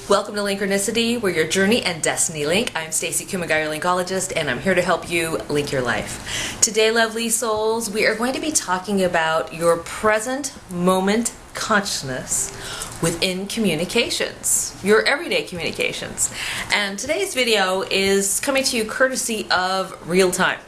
Welcome to Linkronicity, where your journey and destiny link. I'm Stacey, Kumagai, your linkologist, and I'm here to help you link your life. Today, lovely souls, we are going to be talking about your present moment consciousness within communications, your everyday communications. And today's video is coming to you courtesy of real time.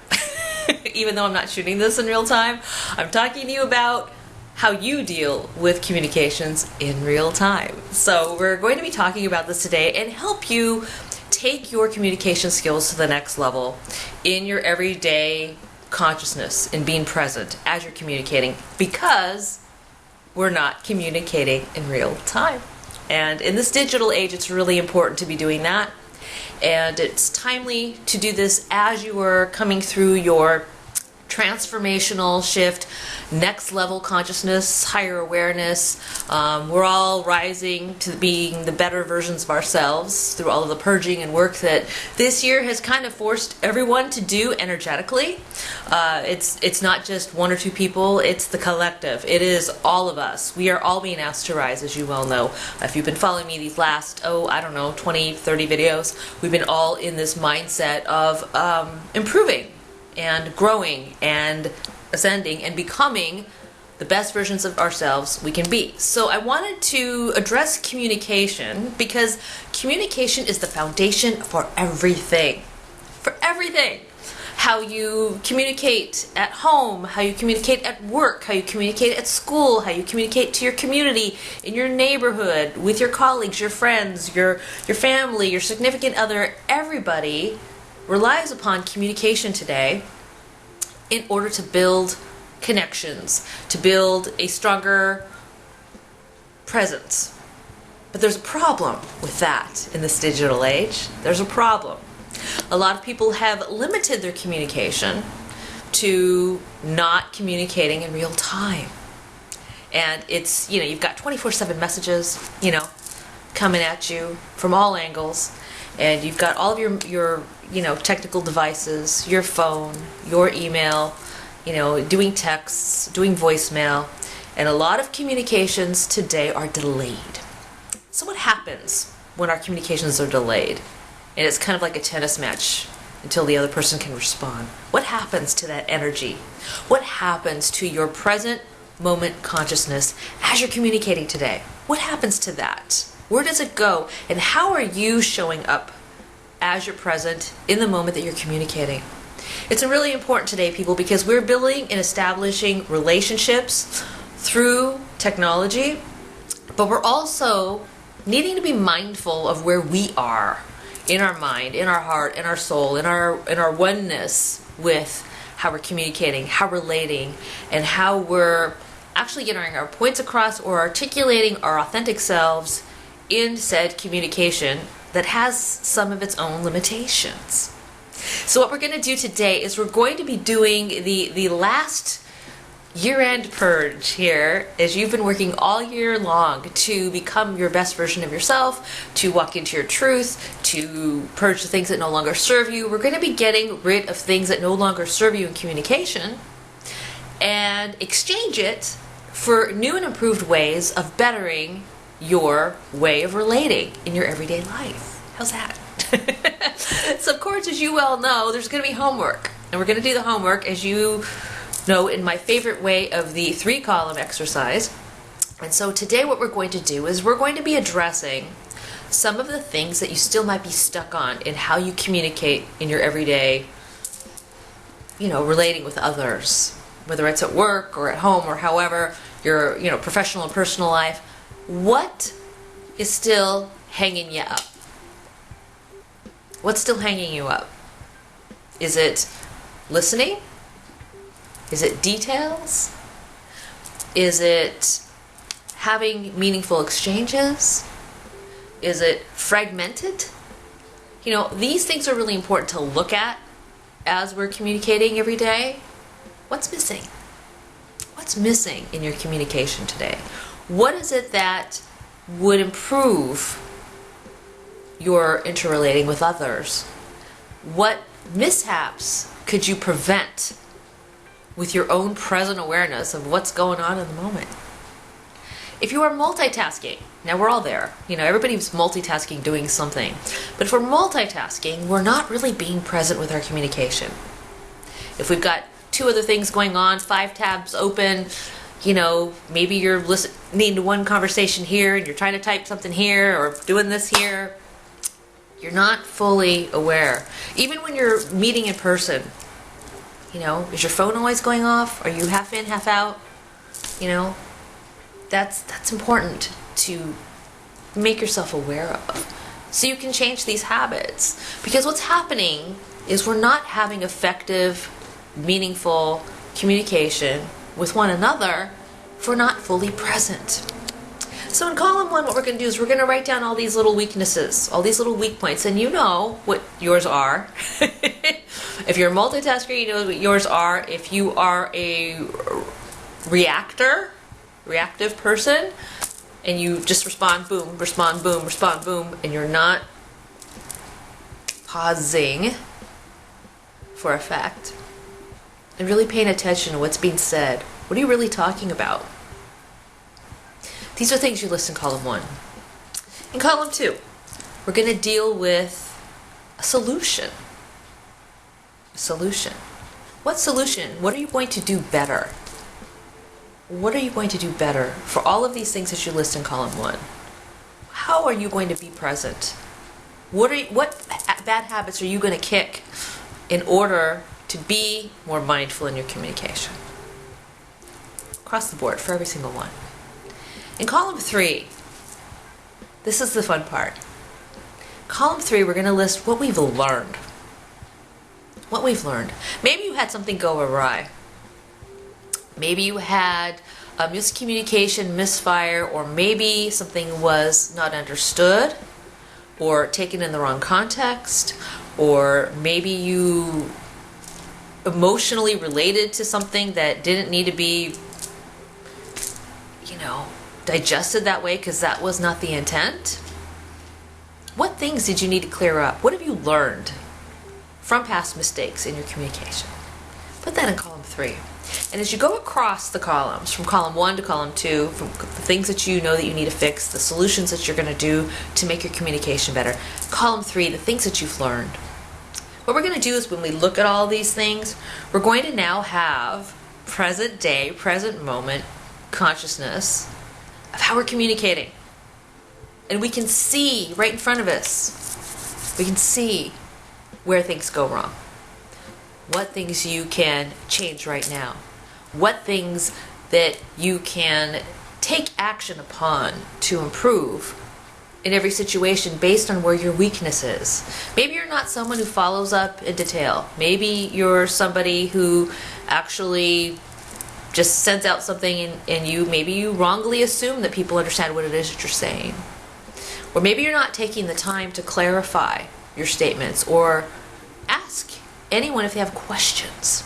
Even though I'm not shooting this in real time, I'm talking to you about how you deal with communications in real time. So we're going to be talking about this today and help you take your communication skills to the next level in your everyday consciousness and being present as you're communicating, because we're not communicating in real time. And in this digital age, it's really important to be doing that. And it's timely to do this as you are coming through your transformational shift, next level consciousness, higher awareness. We're all rising to being the better versions of ourselves through all of the purging and work that this year has kind of forced everyone to do energetically. It's not just one or two people, it's the collective. It is all of us. We are all being asked to rise, as you well know. If you've been following me these last, 20, 30 videos, we've been all in this mindset of improving and growing and ascending and becoming the best versions of ourselves we can be. So I wanted to address communication, because communication is the foundation for everything. For everything. How you communicate at home, how you communicate at work, how you communicate at school, how you communicate to your community, in your neighborhood, with your colleagues, your friends, your family, your significant other. Everybody relies upon communication today in order to build connections, to build a stronger presence. But there's a problem with that in this digital age. There's a problem. A lot of people have limited their communication to not communicating in real time. And it's, you've got 24/7 messages, coming at you from all angles. And you've got all of your technical devices, your phone, your email, doing texts, doing voicemail, and a lot of communications today are delayed. So what happens when our communications are delayed? And it's kind of like a tennis match until the other person can respond. What happens to that energy? What happens to your present moment consciousness as you're communicating today? What happens to that? Where does it go? And how are you showing up as you're present in the moment that you're communicating? It's really important today, people, because we're building and establishing relationships through technology, but we're also needing to be mindful of where we are in our mind, in our heart, in our soul, in our oneness with how we're communicating, how we're relating, and how we're actually getting our points across or articulating our authentic selves in said communication that has some of its own limitations. So what we're going to do today is we're going to be doing the last year-end purge here, as you've been working all year long to become your best version of yourself, to walk into your truth, to purge the things that no longer serve you. We're going to be getting rid of things that no longer serve you in communication and exchange it for new and improved ways of bettering your way of relating in your everyday life. How's that? So of course, as you well know, there's going to be homework. And we're going to do the homework, as you know, in my favorite way of the 3-column exercise. And so today what we're going to do is we're going to be addressing some of the things that you still might be stuck on in how you communicate in your everyday, relating with others. Whether it's at work or at home or however, your professional and personal life. What is still hanging you up? What's still hanging you up? Is it listening? Is it details? Is it having meaningful exchanges? Is it fragmented? These things are really important to look at as we're communicating every day. What's missing? What's missing in your communication today? What is it that would improve your interrelating with others? What mishaps could you prevent with your own present awareness of what's going on in the moment? If you are multitasking, now we're all there. Everybody's multitasking, doing something. But if we're multitasking, we're not really being present with our communication. If we've got 2 other things going on, 5 tabs open, maybe you're listening to one conversation here and you're trying to type something here or doing this here, you're not fully aware. Even when you're meeting in person, is your phone always going off? Are you half in, half out? That's important to make yourself aware of so you can change these habits. Because what's happening is we're not having effective, meaningful communication with one another if we're not fully present. So in column 1, what we're going to do is we're going to write down all these little weaknesses, all these little weak points, and you know what yours are. If you're a multitasker, you know what yours are. If you are a reactive person, and you just respond boom, and you're not pausing for effect and really paying attention to what's being said. What are you really talking about? These are things you list in column 1. In column 2, we're going to deal with a solution. A solution. What solution? What are you going to do better? What are you going to do better for all of these things that you list in column 1? How are you going to be present? What bad habits are you going to kick in order to be more mindful in your communication? Across the board for every single one. In column 3, this is the fun part. Column 3, we're going to list what we've learned. What we've learned. Maybe you had something go awry. Maybe you had a miscommunication, misfire, or maybe something was not understood or taken in the wrong context, or maybe you emotionally related to something that didn't need to be, digested that way because that was not the intent. What things did you need to clear up? What have you learned from past mistakes in your communication? Put that in column 3. And as you go across the columns, from column 1 to column 2, from the things that you know that you need to fix, the solutions that you're going to do to make your communication better, column 3, the things that you've learned. What we're going to do is when we look at all these things, we're going to now have present day, present moment consciousness of how we're communicating. And we can see right in front of us, we can see where things go wrong. What things you can change right now. What things that you can take action upon to improve in every situation based on where your weakness is. Maybe you're not someone who follows up in detail. Maybe you're somebody who actually just sends out something and maybe you wrongly assume that people understand what it is that you're saying. Or maybe you're not taking the time to clarify your statements or ask anyone if they have questions.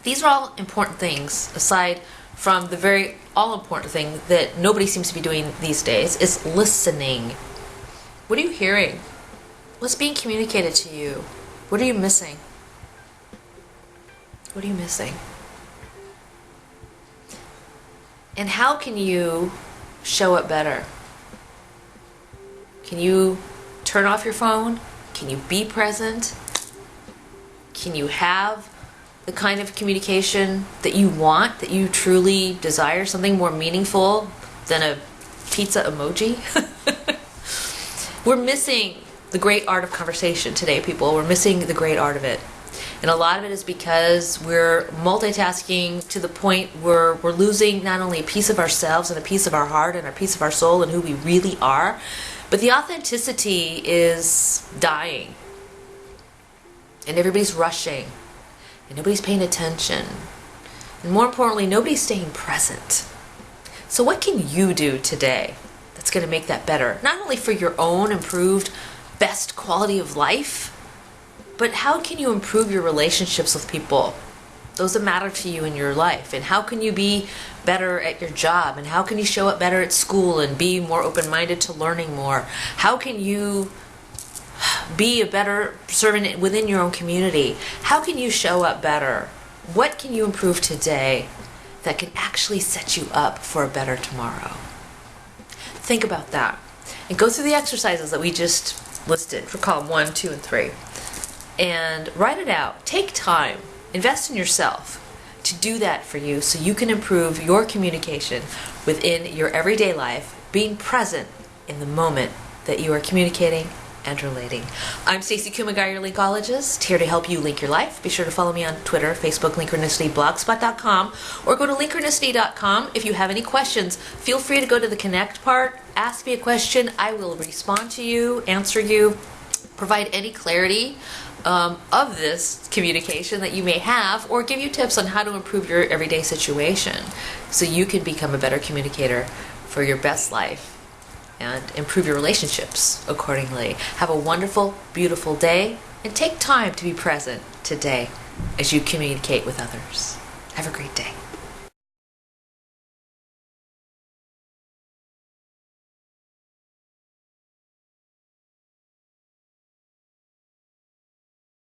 These are all important things, aside from the very all-important thing that nobody seems to be doing these days, is listening. What are you hearing? What's being communicated to you? What are you missing? What are you missing? And how can you show up better? Can you turn off your phone? Can you be present? Can you have the kind of communication that you want, that you truly desire, something more meaningful than a pizza emoji? We're missing the great art of conversation today, people. We're missing the great art of it. And a lot of it is because we're multitasking to the point where we're losing not only a piece of ourselves and a piece of our heart and a piece of our soul and who we really are, but the authenticity is dying. And everybody's rushing. And nobody's paying attention. And more importantly, nobody's staying present. So what can you do today that's going to make that better? Not only for your own improved, best quality of life, but how can you improve your relationships with people, those that matter to you in your life? And how can you be better at your job? And how can you show up better at school and be more open-minded to learning more? How can you be a better servant within your own community? How can you show up better? What can you improve today that can actually set you up for a better tomorrow. Think about that and go through the exercises that we just listed for column 1, 2, and 3 and write it out. Take time, invest in yourself to do that for you so you can improve your communication within your everyday life, being present in the moment that you are communicating and relating. I'm Stacey Kumagai, your Linkologist, here to help you link your life. Be sure to follow me on Twitter, Facebook, Linkronicity, blogspot.com, or go to Linkronicity.com. If you have any questions, feel free to go to the connect part, ask me a question. I will respond to you, answer you, provide any clarity of this communication that you may have, or give you tips on how to improve your everyday situation so you can become a better communicator for your best life and improve your relationships accordingly. Have a wonderful, beautiful day, and take time to be present today as you communicate with others. Have a great day.